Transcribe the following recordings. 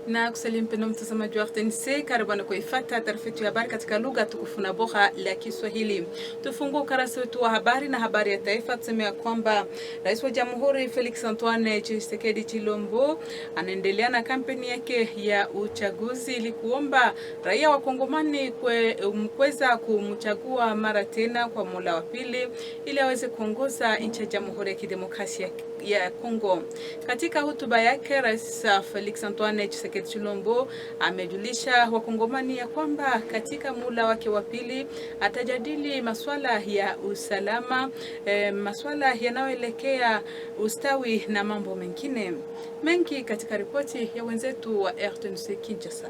Na kusalimu mpendwa mtazamaji wa RTNC, karibu na kuifuata taarifa yetu ya habari katika lugha tukufu na bora la Kiswahili. Tufungue ukurasa wetu wa habari na habari ya taifa. Tuseme kwamba Rais wa Jamhuri Felix Antoine Tshisekedi Tshilombo anaendelea na kampeni yake ya uchaguzi ili kuomba raia wa Kongomani kuweza kumchagua mara tena kwa muhula wa pili ili aweze kuongoza nchi ya Jamhuri ya Kidemokrasia ya Kongo. Katika hotuba yake, Rais Felix Antoine Tshisekedi Tshilombo amejulisha Wakongomani ya kwamba katika muhula wake wa pili atajadili masuala ya usalama, masuala yanayoelekea ustawi na mambo mengine mengi katika ripoti ya wenzetu wa RTNC Kinshasa.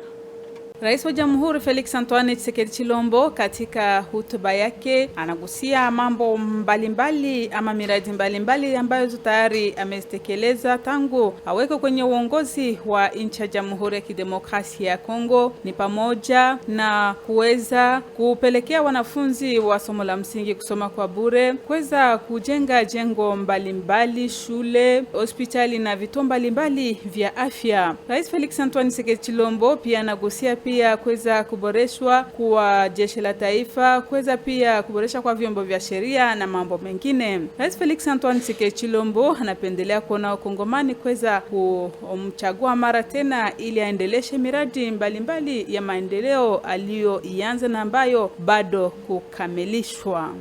Rais wa Jamhuri Felix Antoine Tshisekedi Tshilombo katika hotuba yake anagusia mambo mbalimbali ama miradi mbalimbali ambayo tayari amestekeleza tangu aweke kwenye uongozi wa nchi ya Jamhuri ya Kidemokrasia ya Kongo. Ni pamoja na kuweza kupelekea wanafunzi wa somo la msingi kusoma kwa bure, kuweza kujenga jengo mbalimbali, shule, hospitali na vituo mbalimbali vya afya. Rais Felix Antoine Tshisekedi Tshilombo pia anagusia pia kuweza kuboreshwa kwa jeshi la taifa, kuweza pia kuboresha kwa vyombo vya sheria na mambo mengine. Rais Felix Antoine Tshisekedi Tshilombo anapendelea kuona Wakongomani kuweza kumchagua mara tena ili aendeleshe miradi mbalimbali ya maendeleo aliyoianza na ambayo bado kukamilishwa.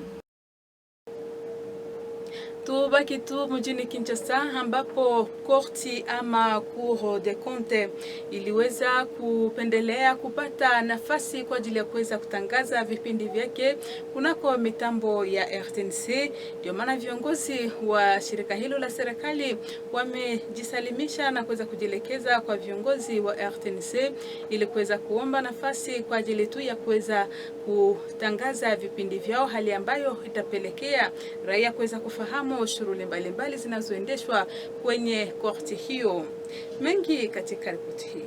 Tubaki tu mjini Kinshasa ambapo korti ama Cour des Comptes iliweza kupendelea kupata nafasi kwa ajili ya kuweza kutangaza vipindi vyake kunako mitambo ya RTNC. Ndio maana viongozi wa shirika hilo la serikali wamejisalimisha na kuweza kujielekeza kwa viongozi wa RTNC ili kuweza kuomba nafasi kwa ajili tu ya kuweza kutangaza vipindi vyao, hali ambayo itapelekea raia kuweza kufahamu shughuli mbalimbali zinazoendeshwa kwenye korti hiyo. Mengi katika ripoti hii.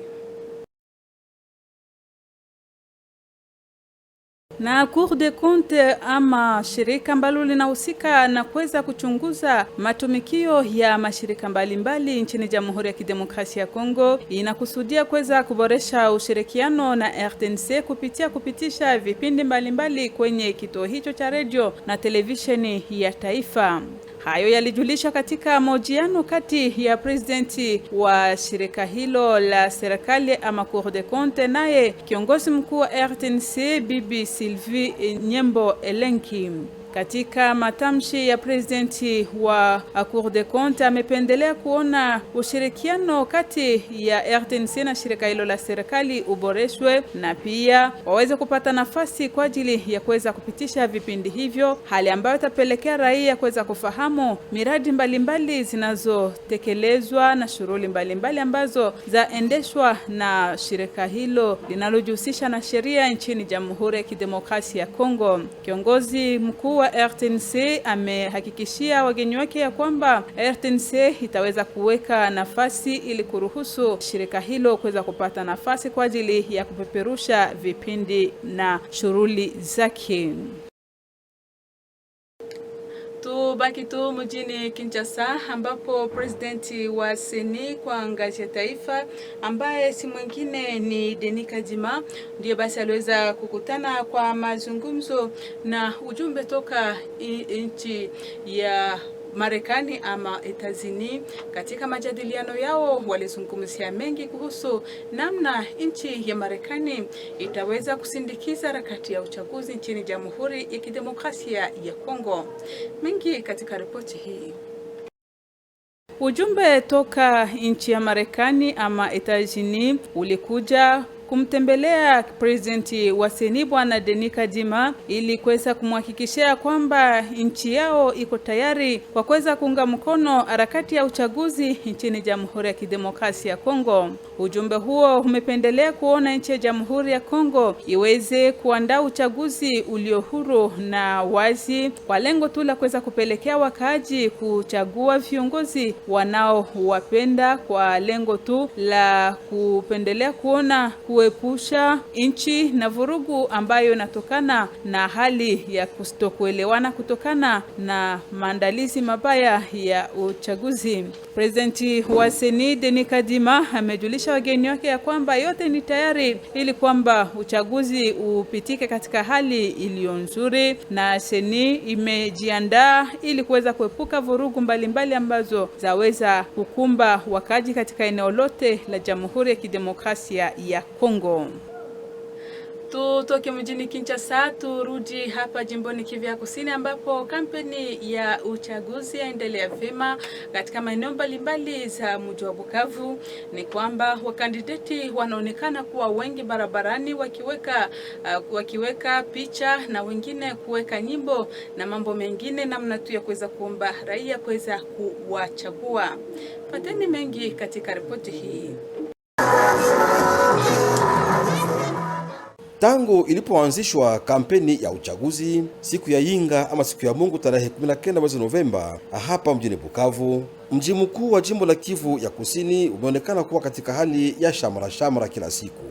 Na Cour des Comptes ama shirika ambalo linahusika na kuweza kuchunguza matumikio ya mashirika mbalimbali nchini Jamhuri ya Kidemokrasia ya Kongo inakusudia kuweza kuboresha ushirikiano na RTNC kupitisha vipindi mbalimbali kwenye kituo hicho cha radio na televisheni ya taifa. Hayo yalijulisha katika mahojiano kati ya presidenti wa shirika hilo la serikali ama Cour des Comptes naye kiongozi mkuu wa RTNC Bibi Sylvie Nyembo Elenki. Katika matamshi ya presidenti wa Cour des Comptes amependelea kuona ushirikiano kati ya RTNC na shirika hilo la serikali uboreshwe na pia waweze kupata nafasi kwa ajili ya kuweza kupitisha vipindi hivyo, hali ambayo itapelekea raia kuweza kufahamu miradi mbalimbali zinazotekelezwa na shughuli mbalimbali ambazo zaendeshwa na shirika hilo linalojihusisha na sheria nchini Jamhuri ya Kidemokrasia ya Kongo. Kiongozi mkuu wa RTNC amehakikishia wageni wake ya kwamba RTNC itaweza kuweka nafasi ili kuruhusu shirika hilo kuweza kupata nafasi kwa ajili ya kupeperusha vipindi na shughuli zake. Tubaki tu mjini Kinshasa ambapo presidenti wa Seni kwa ngazi ya taifa ambaye si mwingine ni Denis Kadima ndiye basi aliweza kukutana kwa mazungumzo na ujumbe toka nchi ya Marekani ama Etazini. Katika majadiliano yao walizungumzia mengi kuhusu namna nchi ya Marekani itaweza kusindikiza harakati ya uchaguzi nchini Jamhuri ya Kidemokrasia ya Kongo. Mengi katika ripoti hii. Ujumbe toka nchi ya Marekani ama Etazini ulikuja kumtembelea presidenti wa Seni Bwana Denis Kadima ili kuweza kumhakikishia kwamba nchi yao iko tayari kwa kuweza kuunga mkono harakati ya uchaguzi nchini Jamhuri ya Kidemokrasia ya Kongo. Ujumbe huo umependelea kuona nchi ya Jamhuri ya Kongo iweze kuandaa uchaguzi ulio huru na wazi kwa lengo tu la kuweza kupelekea wakaaji kuchagua viongozi wanaowapenda kwa lengo tu la kupendelea kuona kuepusha nchi na vurugu ambayo inatokana na hali ya kutokuelewana kutokana na maandalizi mabaya ya uchaguzi. Presidenti wa Seni Denis Kadima amejulisha wageni wake ya kwamba yote ni tayari ili kwamba uchaguzi upitike katika hali iliyo nzuri, na Seni imejiandaa ili kuweza kuepuka vurugu mbalimbali ambazo zaweza kukumba wakaji katika eneo lote la Jamhuri ya Kidemokrasia ya Kongo. Tutoke mjini Kinshasa turudi hapa jimboni Kivu ya Kusini ambapo kampeni ya uchaguzi yaendelea vyema katika maeneo mbalimbali za mji wa Bukavu. Ni kwamba wakandidati wanaonekana kuwa wengi barabarani wakiweka picha na wengine kuweka nyimbo na mambo mengine namna tu ya kuweza kuomba raia kuweza kuwachagua. Pateni mengi katika ripoti hii. Tangu ilipoanzishwa kampeni ya uchaguzi siku ya Yinga ama siku ya Mungu tarehe 19 mwezi Novemba hapa mjini Bukavu, mji mkuu wa jimbo la Kivu ya Kusini umeonekana kuwa katika hali ya shamra kila siku.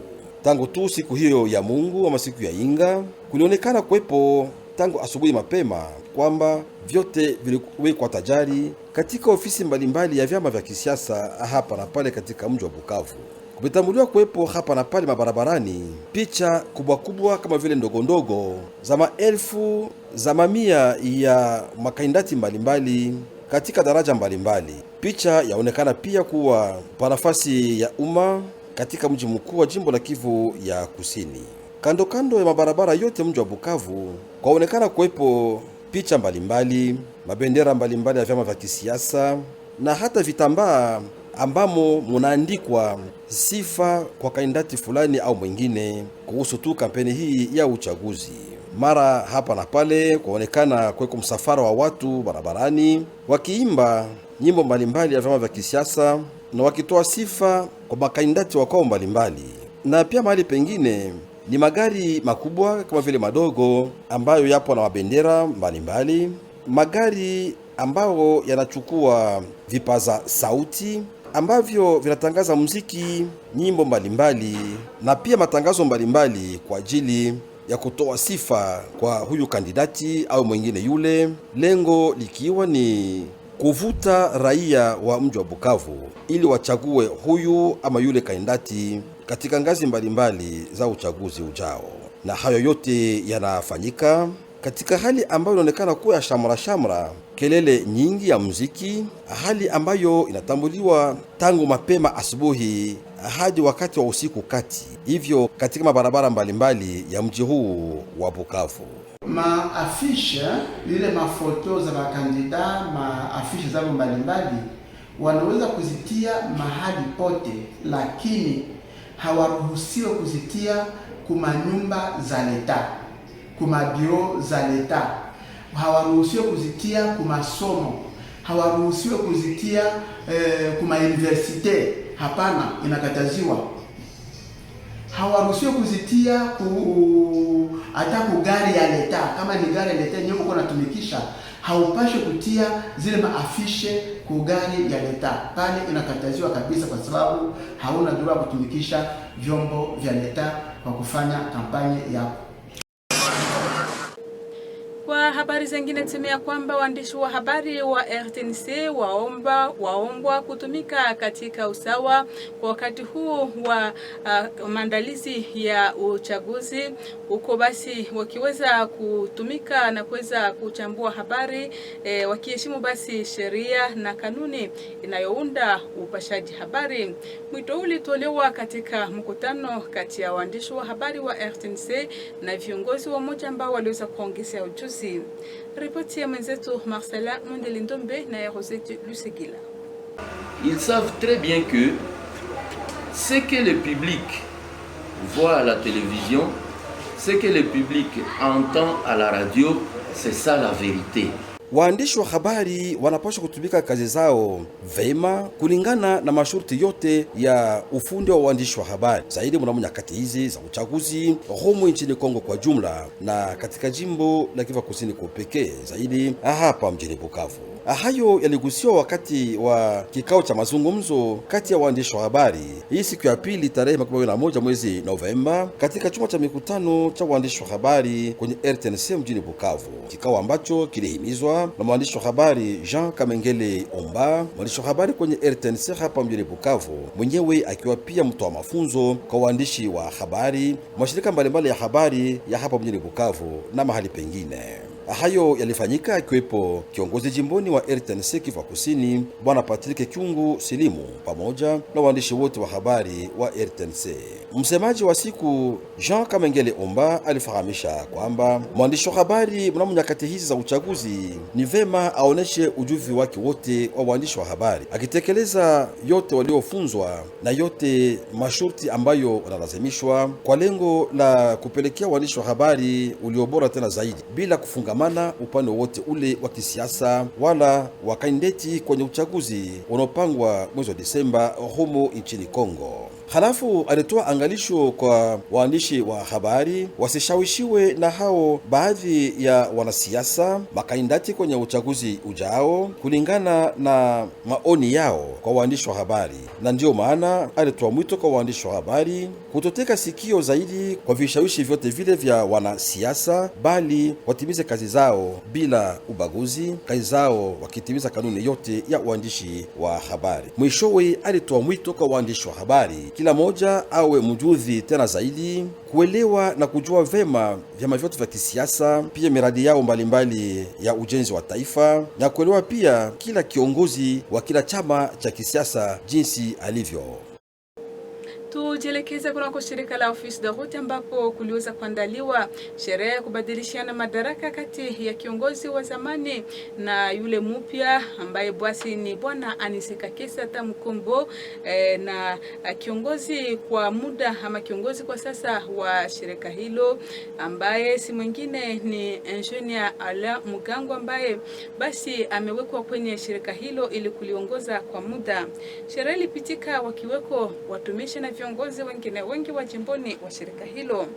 Tangu tu siku hiyo ya Mungu ama siku ya Yinga, kulionekana kuwepo tangu asubuhi mapema kwamba vyote viliwekwa tayari katika ofisi mbalimbali ya vyama vya kisiasa hapa na pale katika mji wa Bukavu. Kumetambuliwa kuwepo hapa na pale mabarabarani picha kubwa kama vile ndogo za maelfu za mamia ya makandidati mbalimbali katika daraja mbalimbali. Picha yaonekana pia kuwa pa nafasi ya umma katika mji mkuu wa jimbo la Kivu ya Kusini. Kando ya mabarabara yote mji wa Bukavu kwaonekana kuwepo picha mbalimbali, mabendera mbalimbali ya vyama vya kisiasa na hata vitambaa ambamo munaandikwa sifa kwa kandidati fulani au mwingine kuhusu tu kampeni hii ya uchaguzi. Mara hapa na pale kuonekana kweko msafara wa watu barabarani wakiimba nyimbo mbalimbali ya vyama vya kisiasa na wakitoa sifa kwa makandidati wakao mbalimbali. Na pia mahali pengine ni magari makubwa kama vile madogo ambayo yapo na mabendera mbalimbali, magari ambao yanachukua vipaza sauti ambavyo vinatangaza muziki, nyimbo mbalimbali na pia matangazo mbalimbali kwa ajili ya kutoa sifa kwa huyu kandidati au mwingine yule, lengo likiwa ni kuvuta raia wa mji wa Bukavu ili wachague huyu ama yule kandidati katika ngazi mbalimbali za uchaguzi ujao. Na hayo yote yanafanyika katika hali ambayo inaonekana kuwa ya shamra, kelele nyingi ya muziki, hali ambayo inatambuliwa tangu mapema asubuhi hadi wakati wa usiku kati, hivyo katika mabarabara mbalimbali ya mji huu wa Bukavu. Maafishe ile mafoto za makandida, maafishe zao mbalimbali wanaweza kuzitia mahali pote, lakini hawaruhusiwe kuzitia kuma nyumba za leta, kuma biro za leta, hawaruhusiwe kuzitia kuma somo, hawaruhusiwe kuzitia kuma universite. Hapana, inakataziwa. Hawaruhusiwe kuzitia hata ku gari ya leta. Kama ni gari ya leta nyewe uko natumikisha, haupashe kutia zile maafishe ku gari ya leta. Pale inakataziwa kabisa, kwa sababu hauna droit kutumikisha vyombo vya leta kwa kufanya kampanye yako. Kwa habari zingine tumia kwamba waandishi wa habari wa RTNC waombwa kutumika katika usawa kwa wakati huu wa maandalizi ya uchaguzi, huko basi wakiweza kutumika na kuweza kuchambua habari wakiheshimu basi sheria na kanuni inayounda upashaji habari. Mwito ulitolewa katika mkutano kati ya waandishi wa habari wa RTNC na viongozi wa moja ambao waliweza kuongezea ujuzi. Ripoti ya mwenzetu Marcela Mondelindombe na Rosette Lusegila. Ils savent très bien que ce que le public voit à la télévision, ce que le public entend à la radio, c'est ça la vérité. Waandishi wa habari wanapaswa kutumika kazi zao vema kulingana na masharti yote ya ufundi wa uandishi wa habari, zaidi mnamo nyakati hizi za uchaguzi humu nchini Kongo kwa jumla na katika jimbo la Kivu Kusini kwa pekee, zaidi hapa mjini Bukavu. Hayo yaligusiwa wakati wa kikao cha mazungumzo kati ya waandishi wa habari hii siku ya pili tarehe 21 mwezi Novemba katika chumba cha mikutano cha waandishi wa habari kwenye RTNC mjini Bukavu, kikao ambacho kilihimizwa na mwandishi wa habari Jean Kamengele Omba, mwandishi wa habari kwenye RTNC hapa mjini Bukavu, mwenyewe akiwa pia mtoa mafunzo kwa waandishi wa habari mashirika mbalimbali ya habari ya hapa mjini Bukavu na mahali pengine. Hayo yalifanyika akiwepo kiongozi jimboni wa RTNC Kivu Kusini Bwana Patrick Kyungu Silimu pamoja na waandishi wote wa habari wa RTNC. Msemaji wa siku Jean Kamengele Omba alifahamisha kwamba mwandishi wa habari mnamo nyakati hizi za uchaguzi ni vema aoneshe ujuzi wake wote wa waandishi wa habari, akitekeleza yote waliofunzwa na yote masharti ambayo wanalazimishwa kwa lengo la kupelekea waandishi wa habari uliobora tena zaidi bila kufunga upande wote ule wa kisiasa wala wa kandidati kwenye uchaguzi unaopangwa mwezi wa Disemba humo nchini Kongo. Halafu alitoa angalisho kwa waandishi wa habari wasishawishiwe na hao baadhi ya wanasiasa makandidati kwenye uchaguzi ujao kulingana na maoni yao kwa waandishi wa habari, na ndio maana alitoa mwito kwa waandishi wa habari kutoteka sikio zaidi kwa vishawishi vyote vile vya wanasiasa, bali watimize kazi zao bila ubaguzi, kazi zao wakitimiza kanuni yote ya uandishi wa habari. Mwishowe alitoa mwito kwa waandishi wa habari kila moja awe mjuzi tena zaidi kuelewa na kujua vema vyama vyote vya kisiasa, pia miradi yao mbalimbali ya ujenzi wa taifa, na kuelewa pia kila kiongozi wa kila chama cha kisiasa jinsi alivyo. Tujielekeze kunako shirika la Office de Route ambapo kuliweza kuandaliwa sherehe ya kubadilishana madaraka kati ya kiongozi wa zamani na yule mpya ambaye bwasi ni Bwana Aniseka Kesa Tamukombo, na kiongozi kwa muda ama kiongozi kwa sasa wa shirika hilo ambaye si mwingine ni Engineer Alain Mugango ambaye basi amewekwa kwenye shirika hilo ili kuliongoza kwa muda. Sherehe ilipitika wakiweko watumishi na viongozi wengine wengi wa jimboni wa shirika hilo.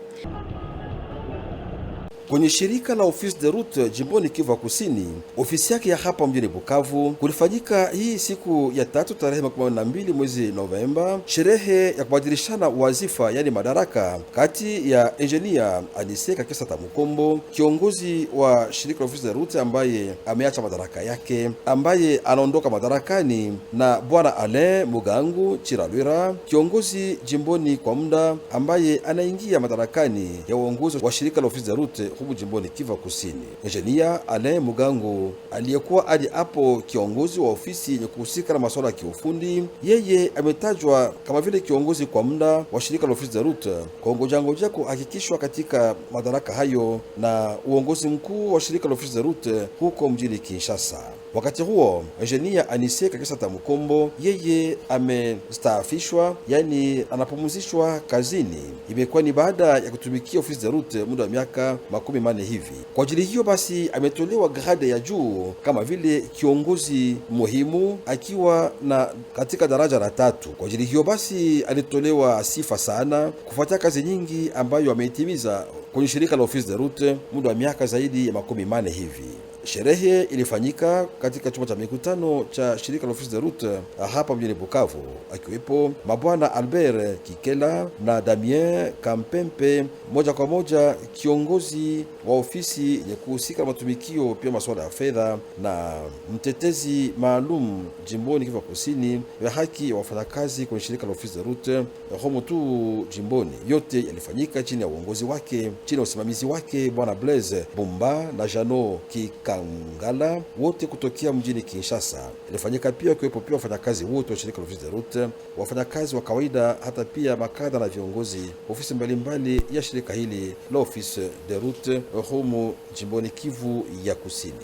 Kwenye shirika la Office de Route jimboni Kivu Kusini, ofisi yake ya hapa mjini Bukavu, kulifanyika hii siku ya tatu tarehe 12 mwezi Novemba sherehe ya kubadilishana wazifa, yani madaraka, kati ya Engineer Aniseka Kesa Tamukombo, kiongozi wa shirika la Office de Route ambaye ameacha madaraka yake, ambaye anaondoka madarakani, na Bwana Alain Mugangu Chiralwira, kiongozi jimboni kwa muda ambaye anaingia madarakani ya uongozi wa shirika la Office de Route humu jimboni Kivu Kusini. Engineer Alain Mugango aliyekuwa hadi hapo kiongozi wa ofisi yenye kuhusika na masuala ya kiufundi, yeye ametajwa kama vile kiongozi kwa muda wa shirika la Office de Route kwa ngoja kuhakikishwa katika madaraka hayo na uongozi mkuu wa shirika la Office de Route huko mjini Kinshasa. Wakati huo Engineer Aniseka Kesa Tamukombo yeye amestaafishwa, yani anapumzishwa kazini. Imekuwa ni baada ya kutumikia Office de Route muda wa miaka 40 hivi. Kwa ajili hiyo basi ametolewa grade ya juu kama vile kiongozi muhimu akiwa na katika daraja la 3. Kwa ajili hiyo basi alitolewa sifa sana kufuatia kazi nyingi ambayo ameitimiza kwenye shirika la Office de Route muda wa miaka zaidi ya 40 hivi. Sherehe ilifanyika katika chumba cha mikutano cha shirika la Office de Route hapa mjini Bukavu, akiwepo mabwana Albert Kikela na Damien Kampempe, moja kwa moja kiongozi wa ofisi ya kuhusika na matumikio pia masuala ya fedha na mtetezi maalum jimboni Kivu Kusini ya haki ya wafanyakazi kwenye shirika la Office de Route homo tu jimboni. Yote yalifanyika chini ya uongozi wake, chini ya usimamizi wake Bwana Blaise Bumba na Jano Kikangala, wote kutokea mjini Kinshasa. Ilifanyika pia kuwepo pia wafanyakazi wote wa shirika la Office de Route, wafanyakazi wa kawaida, hata pia makada na viongozi ofisi mbalimbali ya shirika hili la Office de Route homo jimboni Kivu ya Kusini.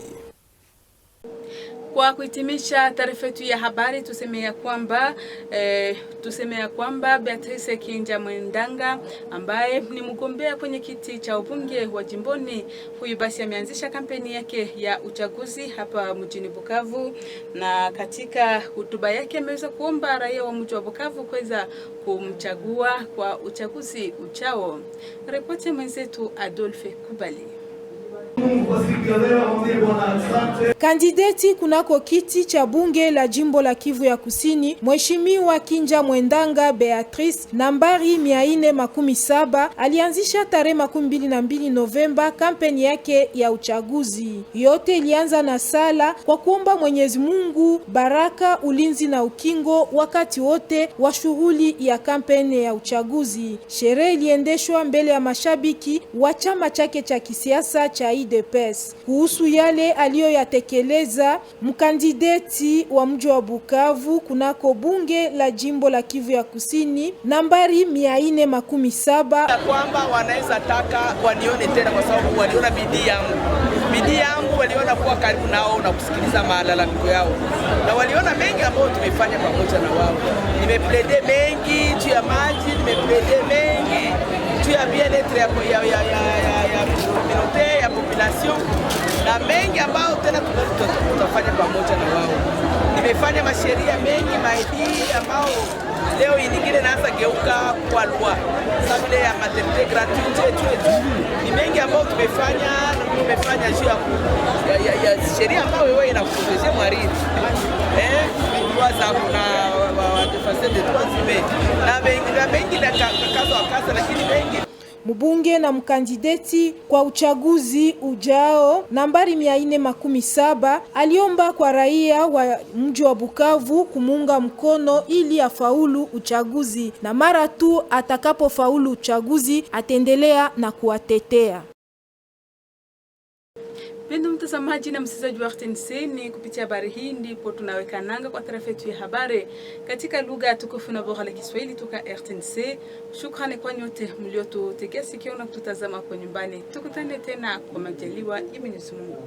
Kwa kuhitimisha taarifa yetu ya habari, tuseme ya kwamba Beatrice Kinja Mwendanga ambaye ni mgombea kwenye kiti cha ubunge wa jimboni, huyu basi ameanzisha kampeni yake ya uchaguzi hapa mjini Bukavu, na katika hotuba yake ameweza kuomba raia wa mji wa Bukavu kuweza kumchagua kwa uchaguzi uchao. Ripoti mwenzetu Adolphe Kubali. Kandideti kunako kiti cha bunge la jimbo la Kivu ya Kusini, Mheshimiwa Kinja Mwendanga Beatrice nambari 417 alianzisha tarehe 22 Novemba kampeni yake ya uchaguzi. Yote ilianza na sala kwa kuomba Mwenyezi Mungu baraka, ulinzi na ukingo wakati wote wa shughuli ya kampeni ya uchaguzi. Sherehe iliendeshwa mbele ya mashabiki wa chama chake cha kisiasa cha UDPS. Kuhusu yale aliyoyatekeleza mkandideti wa mji wa Bukavu kunako bunge la jimbo la Kivu ya Kusini nambari 417, kwamba wanaweza taka wanione tena kwa sababu waliona bidii yangu, waliona kuwa karibu nao na kusikiliza malalamiko yao, na waliona mengi ambayo tumefanya pamoja na wao. Nimeplede mengi juu ya maji, nimeplede mengi juu ya bien-etre ya communauté ya population, na mengi ambayo tena tutafanya pamoja na wao. Nimefanya masheria mengi maidi ambao leo nyingine naanza geuka kwa loi sabile ya maternité gratuite. Ni mengi ambayo tumefanya juu ya sheria ambayo wewe inakuproteger mwariri za kuna defense de droits humains na mengi na kaza lakini mengi. Mbunge na mkandideti kwa uchaguzi ujao nambari 417 aliomba kwa raia wa mji wa Bukavu kumunga mkono ili afaulu uchaguzi, na mara tu atakapofaulu uchaguzi atendelea na kuwatetea. Pendo mtazamaji na msikilizaji wa RTNC, ni kupitia habari hii ndipo tunaweka nanga kwa taarifa yetu ya habari katika lugha tukufu na bora la Kiswahili toka RTNC. Shukrani kwa nyote mliotutegea sikio na kututazama kwa nyumbani. Tukutane tena kwa majaliwa ya Mwenyezi Mungu.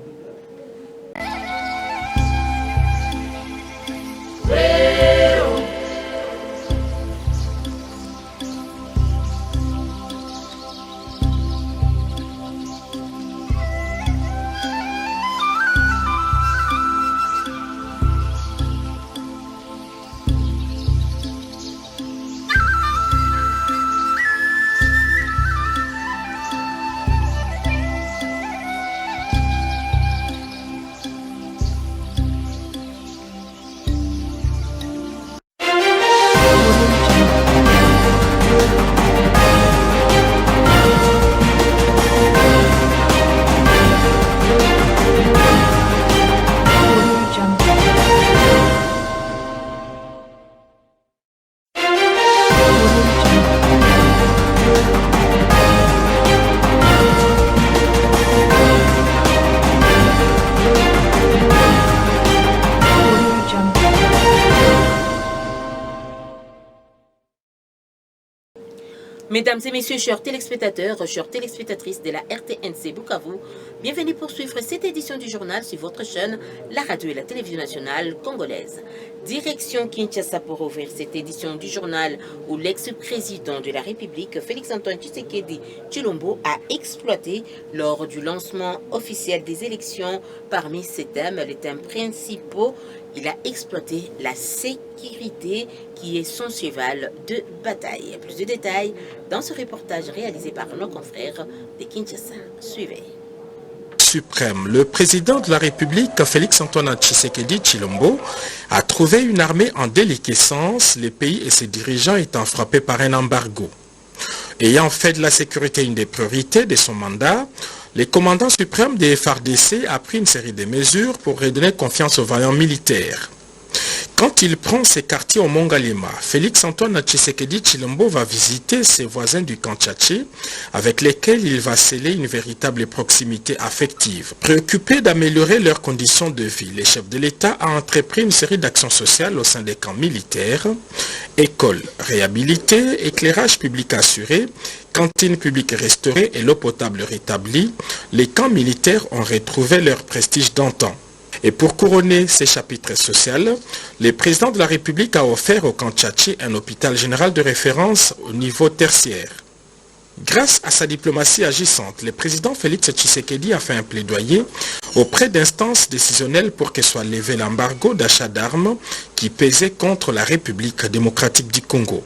Mesdames et messieurs, chers téléspectateurs, chères téléspectatrices de la RTNC Bukavu, bienvenue pour suivre cette édition du journal sur votre chaîne, la radio et la télévision nationale congolaise. Direction Kinshasa pour ouvrir cette édition du journal où l'ex-président de la République, Félix-Antoine Tshisekedi Tshilombo, a exploité lors du lancement officiel des élections. Parmi ces thèmes, les thèmes principaux, il a exploité la sécurité qui est son cheval de bataille. Plus de détails dans ce reportage réalisé par nos confrères de Kinshasa. Suivez. Suprême, le président de la République, Félix-Antoine Tshisekedi Tshilombo, a trouvé une armée en déliquescence, les pays et ses dirigeants étant frappés par un embargo. Ayant fait de la sécurité une des priorités de son mandat, le commandant suprême des FARDC a pris une série de mesures pour redonner confiance aux vaillants militaires. Quand il prend ses quartiers au Mont-Galema, Félix-Antoine Tshisekedi Tshilombo va visiter ses voisins du Kantchachi, avec lesquels il va sceller une véritable proximité affective. Préoccupé d'améliorer leurs conditions de vie, le chef de l'État a entrepris une série d'actions sociales au sein des camps militaires, écoles réhabilitées, éclairage public assuré, cantines publiques restaurées et l'eau potable rétablie. Les camps militaires ont retrouvé leur prestige d'antan. Et pour couronner ces chapitres sociaux, le président de la République a offert au camp Tchatchi un hôpital général de référence au niveau tertiaire. Grâce à sa diplomatie agissante, le président Félix Tshisekedi a fait un plaidoyer auprès d'instances décisionnelles pour que soit levé l'embargo d'achat d'armes qui pesait contre la République démocratique du Congo.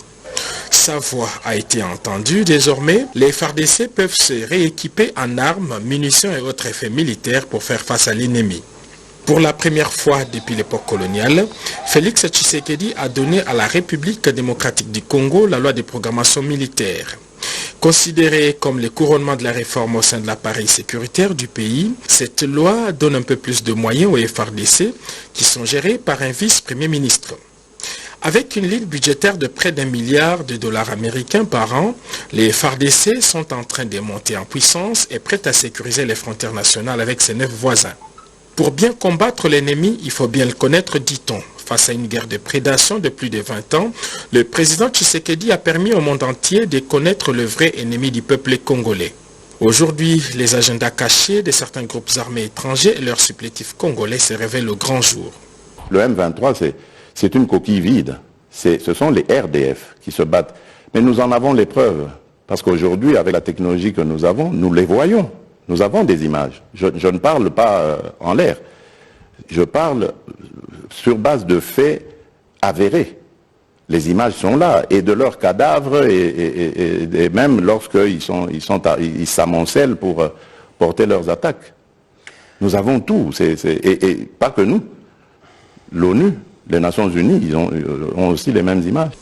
Sa voix a été entendue. Désormais, les FARDC peuvent se rééquiper en armes, munitions et autres effets militaires pour faire face à l'ennemi. Pour la première fois depuis l'époque coloniale, Félix Tshisekedi a donné à la République démocratique du Congo la loi de programmation militaire. Considérée comme le couronnement de la réforme au sein de l'appareil sécuritaire du pays, cette loi donne un peu plus de moyens aux FARDC qui sont gérés par un vice-premier ministre. Avec une ligne budgétaire de près d'1 milliard de dollars américains par an, les FARDC sont en train de monter en puissance et prêts à sécuriser les frontières nationales avec ses 9 voisins. Pour bien combattre l'ennemi, il faut bien le connaître, dit-on. Face à une guerre de prédation de plus de 20 ans, le président Tshisekedi a permis au monde entier de connaître le vrai ennemi du peuple congolais. Aujourd'hui, les agendas cachés de certains groupes armés étrangers et leurs supplétifs congolais se révèlent au grand jour. Le M23, c'est une coquille vide. Ce sont les RDF qui se battent. Mais nous en avons les preuves. Parce qu'aujourd'hui, avec la technologie que nous avons, nous les voyons. Nous avons des images. Je ne parle pas en l'air. Je parle sur base de faits avérés. Les images sont là, et de leurs cadavres, et même lorsqu'ils s'amoncellent pour porter leurs attaques. Nous avons tout, et pas que nous. L'ONU, les Nations Unies, ils ont aussi les mêmes images.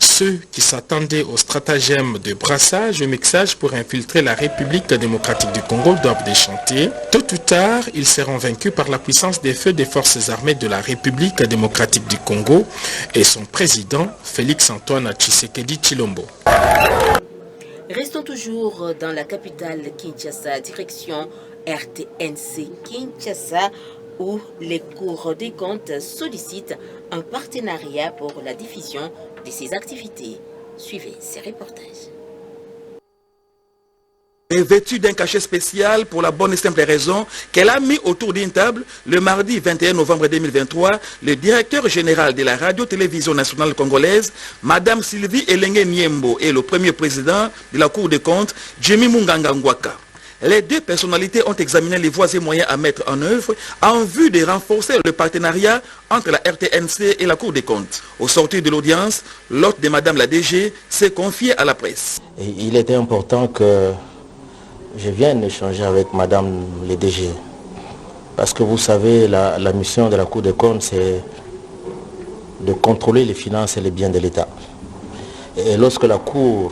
Ceux qui s'attendaient au stratagème de brassage et mixage pour infiltrer la République démocratique du Congo doivent déchanter. Tôt ou tard, ils seront vaincus par la puissance des feux des forces armées de la République démocratique du Congo et son président, Félix Antoine Tshisekedi Tshilombo. Restons toujours dans la capitale Kinshasa, direction RTNC Kinshasa, où les cours des comptes sollicitent un partenariat pour la diffusion de ses activités. Suivez ces reportages. Est vêtue d'un cachet spécial pour la bonne et simple raison qu'elle a mis autour d'une table le mardi 21 novembre 2023 le directeur général de la radio-télévision nationale congolaise, Madame Sylvie Elenge Niembo, et le premier président de la Cour des comptes, Jimmy Munganga Ngwaka. Les deux personnalités ont examiné les voies et moyens à mettre en œuvre en vue de renforcer le partenariat entre la RTNC et la Cour des comptes. Au sortir de l'audience, l'hôte de Madame la DG s'est confié à la presse. Et il était important que je vienne échanger avec Madame la DG. Parce que vous savez, la mission de la Cour des comptes, c'est de contrôler les finances et les biens de l'État. Et lorsque la Cour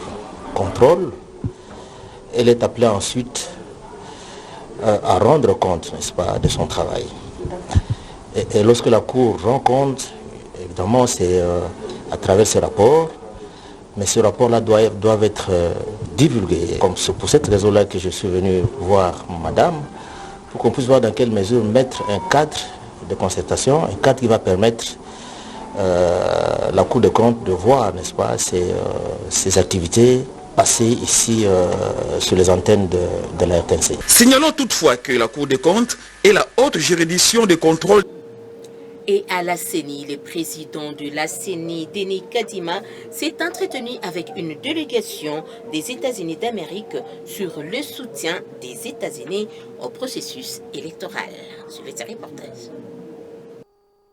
contrôle, elle est appelée ensuite à rendre compte, n'est-ce pas, de son travail. Et lorsque la Cour rend compte, évidemment, c'est à travers ce rapport, mais ce rapport-là doit être divulgué. Comme c'est pour cette raison-là que je suis venu voir Madame, pour qu'on puisse voir dans quelle mesure mettre un cadre de concertation, un cadre qui va permettre la Cour des comptes de voir, n'est-ce pas, ses activités passées ici sur les antennes de la RTNC. Signalons toutefois que la Cour des comptes est la haute juridiction de contrôle. Et à la CENI, le président de la CENI, Denis Kadima, s'est entretenu avec une délégation des États-Unis d'Amérique sur le soutien des États-Unis au processus électoral. Suivez ce reportage.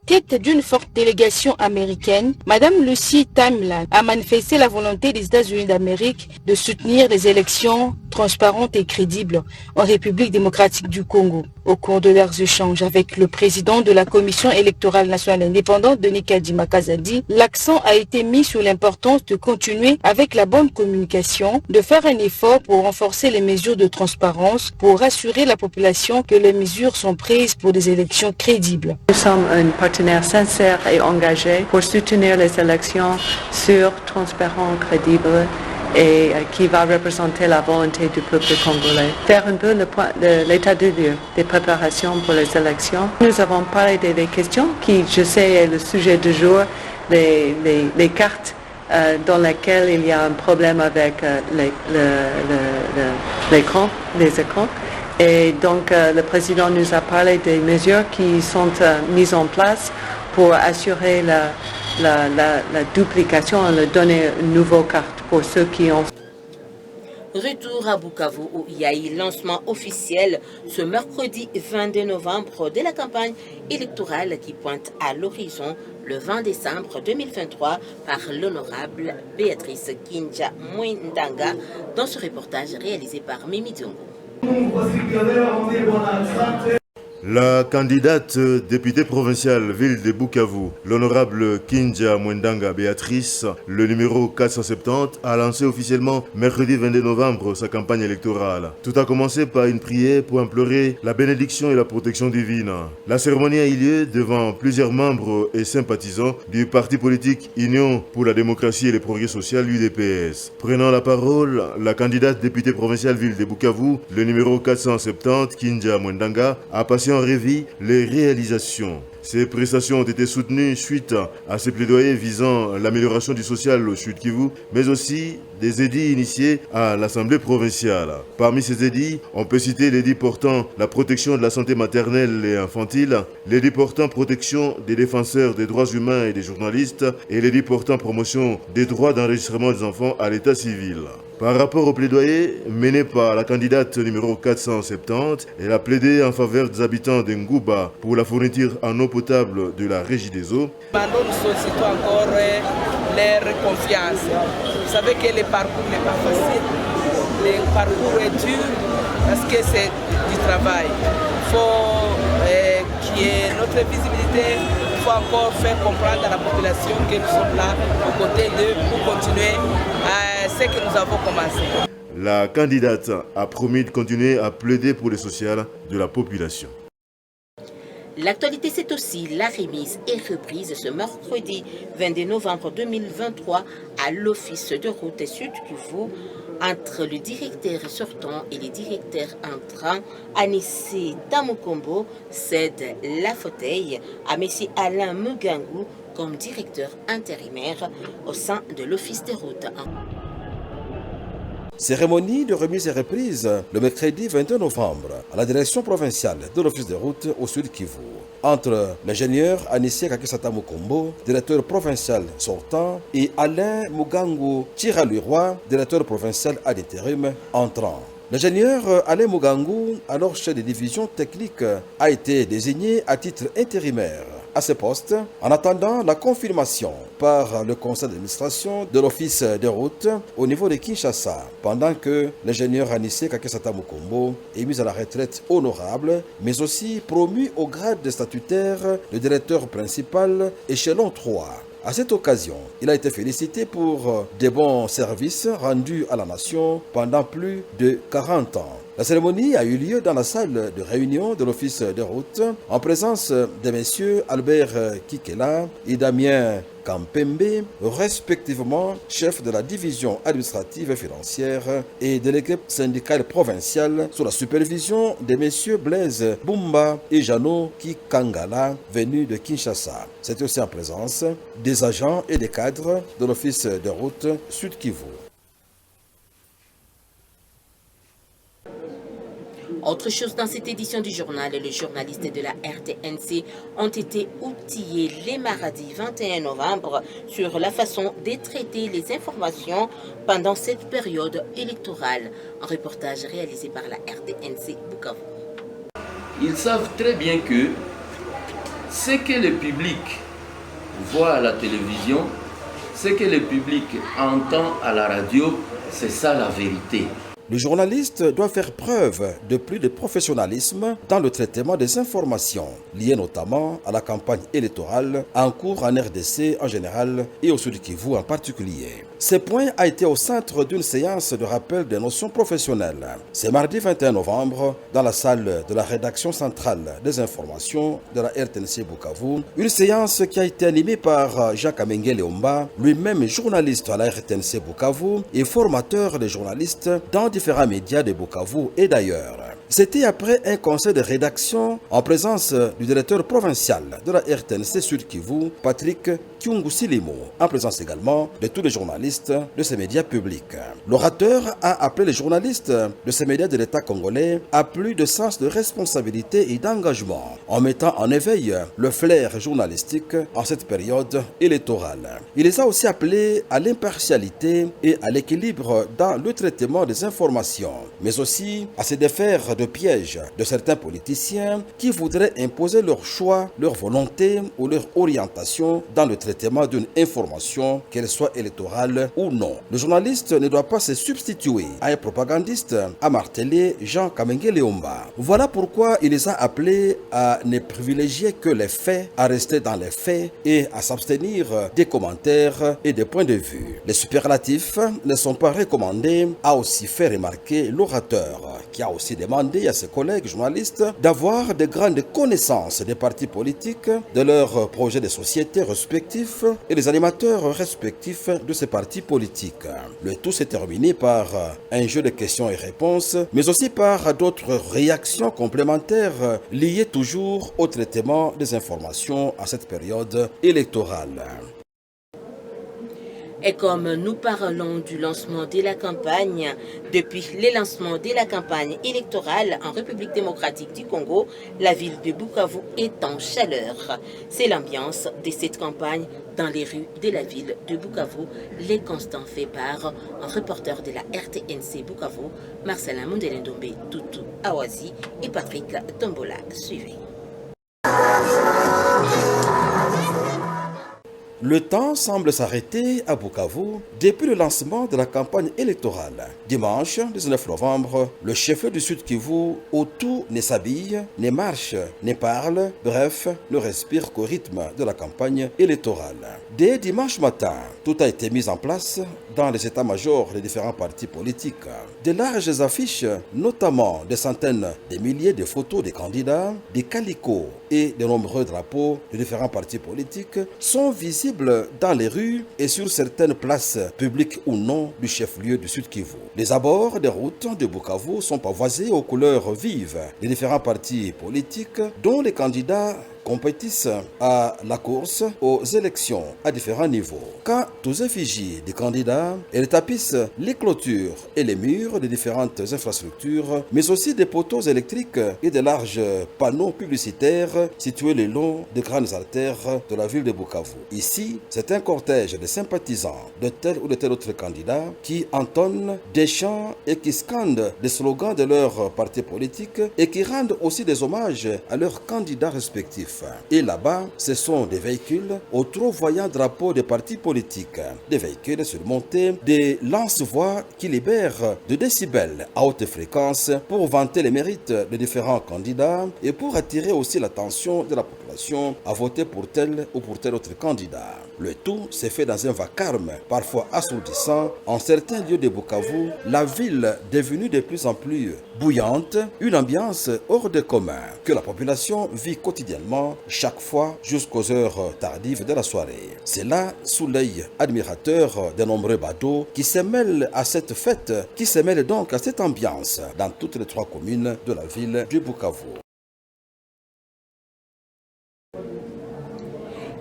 Tête d'une forte délégation américaine, Madame Lucy Timeline a manifesté la volonté des États-Unis d'Amérique de soutenir les élections transparentes et crédibles en République démocratique du Congo. Au cours de leurs échanges avec le président de la Commission électorale nationale indépendante, Denis Kadima Kazadi, l'accent a été mis sur l'importance de continuer avec la bonne communication, de faire un effort pour renforcer les mesures de transparence, pour rassurer la population que les mesures sont prises pour des élections crédibles. Nous sommes un partenaire sincère et engagé pour soutenir les élections sûres, transparentes, crédibles et qui va représenter la volonté du peuple congolais. Faire un peu l'état de lieu des préparations pour les élections. Nous avons parlé des questions qui, je sais, est le sujet du jour, les cartes dans lesquelles il y a un problème avec les écrans. Et donc, le président nous a parlé des mesures qui sont mises en place pour assurer la duplication et leur donner une nouvelle carte pour ceux qui ont. Retour à Bukavu où il y a eu lancement officiel ce mercredi 22 novembre de la campagne électorale qui pointe à l'horizon le 20 décembre 2023 par l'honorable Béatrice Kinja Mwendanga dans ce reportage réalisé par Mimi Diongo. La candidate députée provinciale ville de Bukavu, l'honorable Kinja Mwendanga Béatrice, le numéro 470, a lancé officiellement mercredi 22 novembre sa campagne électorale. Tout a commencé par une prière pour implorer la bénédiction et la protection divine. La cérémonie a eu lieu devant plusieurs membres et sympathisants du parti politique Union pour la démocratie et le progrès social UDPS. Prenant la parole, la candidate députée provinciale ville de Bukavu, le numéro 470, Kinja Mwendanga, a passé en revue les réalisations. Ces prestations ont été soutenues suite à ces plaidoyers visant l'amélioration du social au Sud Kivu, mais aussi des édits initiés à l'Assemblée provinciale. Parmi ces édits, on peut citer l'édit portant la protection de la santé maternelle et infantile, l'édit portant protection des défenseurs des droits humains et des journalistes, et l'édit portant promotion des droits d'enregistrement des enfants à l'état civil. Par rapport au plaidoyer mené par la candidate numéro 470, elle a plaidé en faveur des habitants de Ngouba pour la fourniture en eau potable de la Régie des eaux. Nous sollicitons encore leur confiance. Vous savez que le parcours n'est pas facile. Le parcours est dur parce que c'est du travail. Il faut qu'il y ait notre visibilité. Il faut encore faire comprendre à la population que nous sommes là aux côtés d'eux pour continuer ce que nous avons commencé. La candidate a promis de continuer à plaider pour le social de la population. L'actualité, c'est aussi la remise et reprise ce mercredi 22 novembre 2023 à l'Office de route Sud Kivu entre le directeur sortant et les directeurs entrants. Anissé Tamukombo cède la fauteuil à M. Alain Mugangu comme directeur intérimaire au sein de l'Office de route. Cérémonie de remise et reprise le mercredi 22 novembre à la direction provinciale de l'Office de route au Sud Kivu. Entre l'ingénieur Anissé Kakisata Mukombo, directeur provincial sortant, et Alain Mugangu Tiraluiroi, directeur provincial ad interim entrant. L'ingénieur Alain Mugangu, alors chef de division technique, a été désigné à titre intérimaire à ce poste en attendant la confirmation par le conseil d'administration de l'office de route au niveau de Kinshasa, pendant que l'ingénieur Anissé Kakisata Mukombo est mis à la retraite honorable, mais aussi promu au grade de statutaire de directeur principal échelon 3. À cette occasion, il a été félicité pour de bons services rendus à la nation pendant plus de 40 ans. La cérémonie a eu lieu dans la salle de réunion de l'office de route en présence de messieurs Albert Kikela et Damien Kampembe, respectivement chef de la division administrative et financière et délégué syndical provincial, sous la supervision de messieurs Blaise Bumba et Jano Kikangala, venus de Kinshasa. C'était aussi en présence des agents et des cadres de l'office de route Sud Kivu. Autre chose dans cette édition du journal, les journalistes de la RTNC ont été outillés les mardis 21 novembre sur la façon de traiter les informations pendant cette période électorale. Un reportage réalisé par la RTNC Bukavu. Ils savent très bien que ce que le public voit à la télévision, ce que le public entend à la radio, c'est ça la vérité. Le journaliste doit faire preuve de plus de professionnalisme dans le traitement des informations, liées notamment à la campagne électorale en cours en RDC en général et au Sud Kivu en particulier. Ce point a été au centre d'une séance de rappel des notions professionnelles. C'est mardi 21 novembre, dans la salle de la rédaction centrale des informations de la RTNC Bukavu, une séance qui a été animée par Jacques Amenge Leomba, lui-même journaliste à la RTNC Bukavu et formateur des journalistes dans différents médias de Bukavu et d'ailleurs. C'était après un conseil de rédaction en présence du directeur provincial de la RTNC Sud Kivu, Patrick Kyungu Silimo, en présence également de tous les journalistes de ces médias publics. L'orateur a appelé les journalistes de ces médias de l'État congolais à plus de sens de responsabilité et d'engagement, en mettant en éveil le flair journalistique en cette période électorale. Il les a aussi appelés à l'impartialité et à l'équilibre dans le traitement des informations, mais aussi à se défaire de pièges de certains politiciens qui voudraient imposer leur choix, leur volonté ou leur orientation dans le traitement d'une information, qu'elle soit électorale ou non. Le journaliste ne doit pas se substituer à un propagandiste, a martelé Jean Kamenge Leomba. Voilà pourquoi il les a appelés à ne privilégier que les faits, à rester dans les faits et à s'abstenir des commentaires et des points de vue. Les superlatifs ne sont pas recommandés, a aussi fait remarquer l'orateur, qui a aussi demandé à ses collègues journalistes d'avoir de grandes connaissances des partis politiques, de leurs projets de société respectifs et des animateurs respectifs de ces partis politiques. Le tout s'est terminé par un jeu de questions et réponses, mais aussi par d'autres réactions complémentaires liées toujours au traitement des informations à cette période électorale. Et comme nous parlons du lancement de la campagne, depuis le lancement de la campagne électorale en République démocratique du Congo, la ville de Bukavu est en chaleur. C'est l'ambiance de cette campagne dans les rues de la ville de Bukavu. Les constants fait part un reporter de la RTNC Bukavu, Marcelin Mondelendombe, Toutou Awazi et Patrick Tombola. Suivez. Le temps semble s'arrêter à Bukavu depuis le lancement de la campagne électorale. Dimanche 19 novembre, le chef du Sud Kivu, où tout ne s'habille, ne marche, ne parle, bref, ne respire qu'au rythme de la campagne électorale. Dès dimanche matin, tout a été mis en place dans les états-majors des différents partis politiques. De larges affiches, notamment des centaines de milliers de photos des candidats, des calicots et de nombreux drapeaux de différents partis politiques sont visibles dans les rues et sur certaines places publiques ou non du chef-lieu du Sud Kivu. Les abords des routes de Bukavu sont pavoisés aux couleurs vives des différents partis politiques dont les candidats compétissent à la course aux élections à différents niveaux. Quant aux effigies des candidats, elles tapissent les clôtures et les murs de différentes infrastructures, mais aussi des poteaux électriques et de larges panneaux publicitaires situés le long des grandes artères de la ville de Bukavu. Ici, c'est un cortège de sympathisants de tel ou de tel autre candidat qui entonnent des chants et qui scandent des slogans de leurs partis politiques et qui rendent aussi des hommages à leurs candidats respectifs. Et là-bas, ce sont des véhicules aux trop voyants drapeaux des partis politiques. Des véhicules surmontés des lance-voix qui libèrent de décibels à haute fréquence pour vanter les mérites de différents candidats et pour attirer aussi l'attention de la population à voter pour tel ou pour tel autre candidat. Le tout s'est fait dans un vacarme parfois assourdissant. En certains lieux de Bukavu, la ville devenue de plus en plus bouillante, une ambiance hors de commun que la population vit quotidiennement, chaque fois jusqu'aux heures tardives de la soirée. C'est là sous l'œil admirateur de nombreux badauds qui se mêlent à cette fête, qui se mêlent donc à cette ambiance dans toutes les 3 communes de la ville de Bukavu.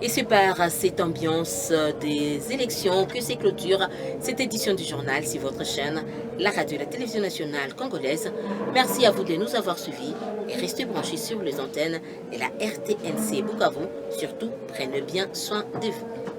Et c'est par cette ambiance des élections que se clôture cette édition du journal sur votre chaîne, la radio et la télévision nationale congolaise. Merci à vous de nous avoir suivis et restez branchés sur les antennes de la RTNC Bukavu. Surtout, prenez bien soin de vous.